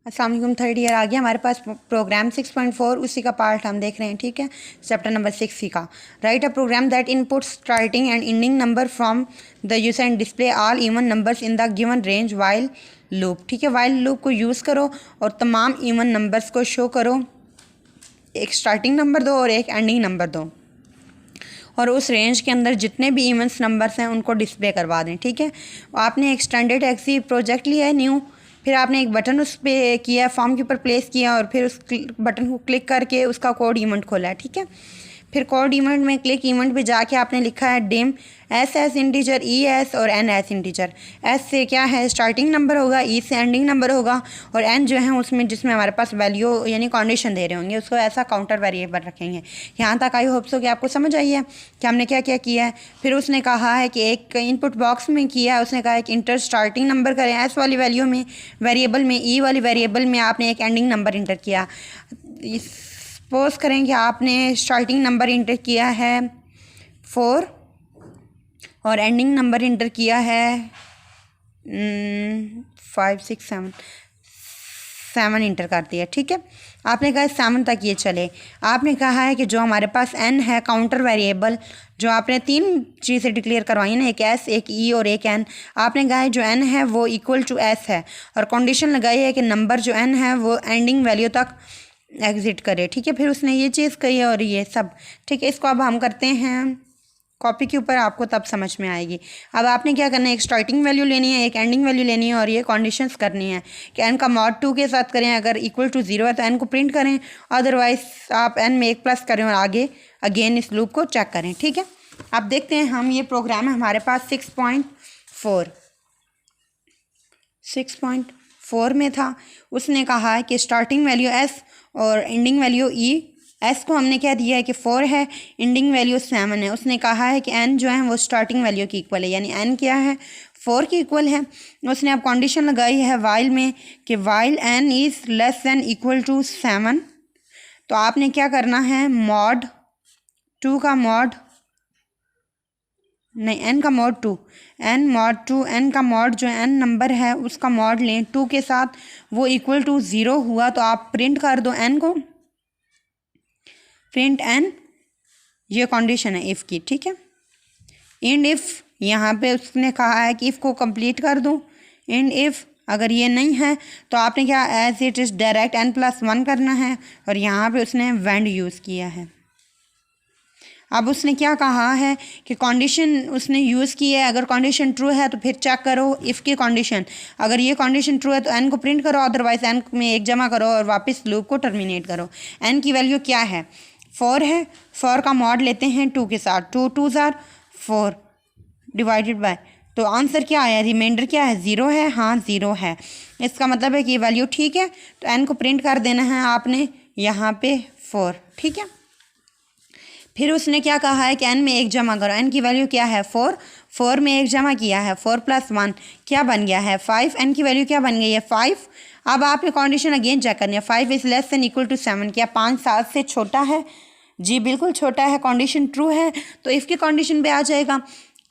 अस्सलाम वालेकुम। Third year आ गया हमारे पास। प्रोग्राम 6.4 उसी का पार्ट हम देख रहे हैं, ठीक है। चैप्टर नंबर 6 ही का। Write a program that inputs starting and ending number from the user and display all even numbers in the given range while loop, ठीक है। वाइल लूप को यूज़ करो और तमाम इवन नंबर्स को शो करो। एक स्टार्टिंग नंबर दो और एक एंडिंग नंबर दो, और उस रेंज के अंदर जितने भी इवेंट्स नंबर्स हैं उनको डिस्प्ले करवा दें, ठीक है। आपने एक स्टैंडर्ड एक्सी प्रोजेक्ट लिया है न्यू, फिर आपने एक बटन उस पर किया, फॉर्म के ऊपर प्लेस किया और फिर उस बटन को क्लिक करके उसका कोड इवेंट खोला है, ठीक है। फिर कोड इवेंट में क्लिक इवेंट पे जाके आपने लिखा है dim S integer, E S और एन एस इंटीजर। एस से क्या है स्टार्टिंग नंबर होगा, ई से एंडिंग नंबर होगा, और एन जो है उसमें जिसमें हमारे पास वैल्यू यानी कंडीशन दे रहे होंगे उसको ऐसा काउंटर वेरिएबल रखेंगे। यहाँ तक आई होप्स हो कि आपको समझ आई है कि हमने क्या क्या किया है। फिर उसने कहा है कि एक इनपुट बॉक्स में किया है, उसने कहा है कि इंटर स्टार्टिंग नंबर करें एस वाली वैल्यू में वेरिएबल में, ई वाली वेरिएबल में आपने एक एंडिंग नंबर इंटर किया। सपोज करें कि आपने स्टार्टिंग नंबर इंटर किया है 4 और एंडिंग नंबर इंटर किया है 5 6 7 इंटर कर दिया, ठीक है। आपने कहा 7 तक ये चले। आपने कहा है कि जो हमारे पास n है काउंटर वेरिएबल, जो आपने 3 चीज़ें डिक्लेयर करवाई ना, एक s एक e और एक n। आपने कहा है जो n है वो इक्वल टू s है, और कंडीशन लगाई है कि नंबर जो n है वो एंडिंग वैल्यू तक एग्जिट करे, ठीक है। फिर उसने ये चीज़ कही और ये सब, ठीक है। इसको अब हम करते हैं कॉपी के ऊपर, आपको तब समझ में आएगी। अब आपने क्या करना है, एक स्टार्टिंग वैल्यू लेनी है, एक एंडिंग वैल्यू लेनी है, और ये कंडीशंस करनी है कि n का मॉड 2 के साथ करें, अगर इक्वल टू 0 है तो n को प्रिंट करें, अदरवाइज आप n में एक प्लस करें और आगे अगेन इस लूप को चेक करें, ठीक है। अब देखते हैं हम, ये प्रोग्राम है हमारे पास 6.4 में था। उसने कहा है कि स्टार्टिंग वैल्यू s और एंडिंग वैल्यू e। एस को हमने क्या दिया है कि 4 है, एंडिंग वैल्यू 7 है। उसने कहा है कि एन जो है वो स्टार्टिंग वैल्यू की इक्वल है, यानी एन क्या है 4 की इक्वल है। उसने अब कंडीशन लगाई है वाइल में कि while N is less than equal to 7। तो आपने क्या करना है, मॉड 2 का मॉड नहीं, एन का मॉड 2, एन मॉड 2, एन का मॉड जो एन नंबर है उसका मॉड लें 2 के साथ, वो इक्वल टू 0 हुआ तो आप प्रिंट कर दो एन को, प्रिंट एन, ये कंडीशन है इफ़ की, ठीक है। एंड इफ़ यहाँ पे उसने कहा है कि इफ़ को कंप्लीट कर दूँ। एंड इफ़ अगर ये नहीं है तो आपने क्या as it is direct n+1 करना है, और यहाँ पे उसने वेंड यूज़ किया है। अब उसने क्या कहा है कि कंडीशन उसने यूज़ की है, अगर कंडीशन ट्रू है तो फिर चेक करो इफ़ की कंडीशन, अगर ये कंडीशन ट्रू है तो n को प्रिंट करो, अदरवाइज n में एक जमा करो और वापस लूप को टर्मिनेट करो। n की वैल्यू क्या है 4 है, 4 का मॉड लेते हैं 2 के साथ, 2 2s are 4 डिवाइडेड बाय, तो आंसर क्या आया, रिमाइंडर क्या है 0 है, हाँ 0 है। इसका मतलब है कि ये वैल्यू ठीक है, तो n को प्रिंट कर देना है आपने यहाँ पे 4, ठीक है। फिर उसने क्या कहा है कि n में एक जमा करो, n की वैल्यू क्या है 4, 4 में एक जमा किया है 4 + 1 क्या बन गया है 5, n की वैल्यू क्या बन गई है 5। अब आपने कंडीशन अगेन चेक करनी है, 5 is less than equal to 7, क्या 5 7 से छोटा है, जी बिल्कुल छोटा है, कंडीशन ट्रू है, तो इफ़ की कंडीशन पे आ जाएगा।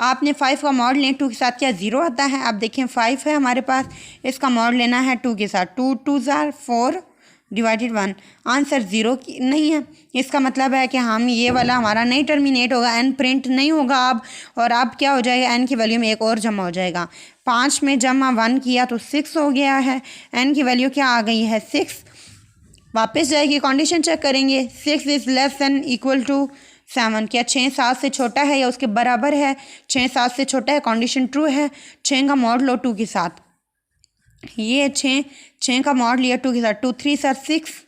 आपने 5 का मॉड लें 2 के साथ, क्या 0 आता है, अब देखें 5 है हमारे पास, इसका मॉड लेना है 2 के साथ, 2 2s are 4 डिवाइडेड 1, आंसर 0 नहीं है। इसका मतलब है कि हम ये वाला हमारा नहीं टर्मिनेट होगा, n प्रिंट नहीं होगा अब, और अब क्या हो जाएगा n की वैल्यू में एक और जमा हो जाएगा, 5 में जमा 1 किया तो 6 हो गया है, n की वैल्यू क्या आ गई है 6। वापस जाएगी कंडीशन चेक करेंगे, 6 is less than equal to 7, क्या 6 7 से छोटा है या उसके बराबर है, 6 7 से छोटा है, कंडीशन ट्रू है। 6 का मॉड लो 2 के साथ, ये 6 का मॉड लिया 2 के साथ, 2 3s are 6,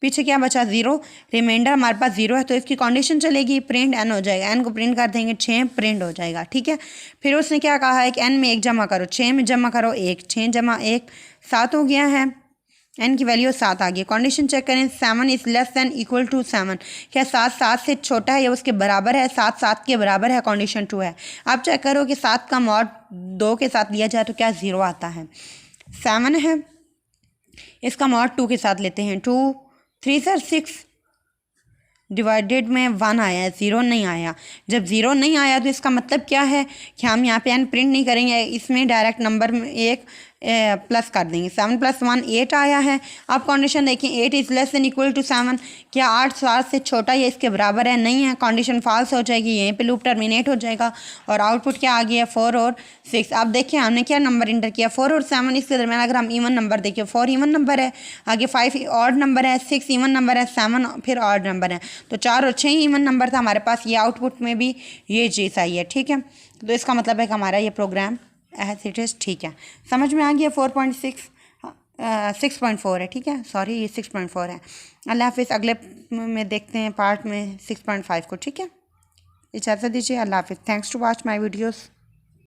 पीछे क्या बचा 0, रिमाइंडर हमारे पास 0 है, तो इसकी कंडीशन चलेगी प्रिंट n हो जाएगा, n को प्रिंट कर देंगे 6 प्रिंट हो जाएगा, ठीक है। फिर उसने क्या कहा है कि n में एक जमा करो, 6 में जमा करो 1, 6 जमा 1 7 हो गया है, n की वैल्यू 7 आ गई। कंडीशन चेक करें, 7 is less than equal to 7, क्या 7 7 से छोटा है या उसके बराबर है, 7 7 के बराबर है, कंडीशन ट्रू है। अब चेक करो कि 7 का मॉड 2 के साथ लिया जाए तो क्या 0 आता है, 7 है, इसका मॉड 2 के साथ लेते हैं, 2 3s are 6 डिवाइडेड में 1 आया है, 0 नहीं आया। जब 0 नहीं आया तो इसका मतलब क्या है कि हम यहाँ पे n प्रिंट नहीं करेंगे, इसमें डायरेक्ट नंबर में एक प्लस कर देंगे। 7 + 1 8 आया है। अब कंडीशन देखें 8 is less than equal to 7, क्या 8 7 से छोटा या इसके बराबर है? नहीं है, कंडीशन फॉल्स हो जाएगी, यहीं पे लूप टर्मिनेट हो जाएगा और आउटपुट क्या आ गया 4 और 6। अब देखिए हमने क्या नंबर इंटर किया 4 और 7, इसके दरमियान अगर हम इवन नंबर देखिए 4 इवन नंबर है, आगे 5 ऑड नंबर है, 6 इवन नंबर है, 7 फिर ऑड नंबर है, तो 4 और 6 इवन नंबर था हमारे पास। ये आउटपुट में भी ये चीज़ आई है, ठीक है। तो इसका मतलब है कि हमारा ये प्रोग्राम एज इट इज़ ठीक है, समझ में आ गया। 6.4 है, ठीक है, सॉरी ये 6.4 है। अल्लाह हाफिज़, अगले में देखते हैं पार्ट में 6.5 को, ठीक है। इजाज़त दीजिए, अल्लाह हाफिज़, thanks to watch my videos.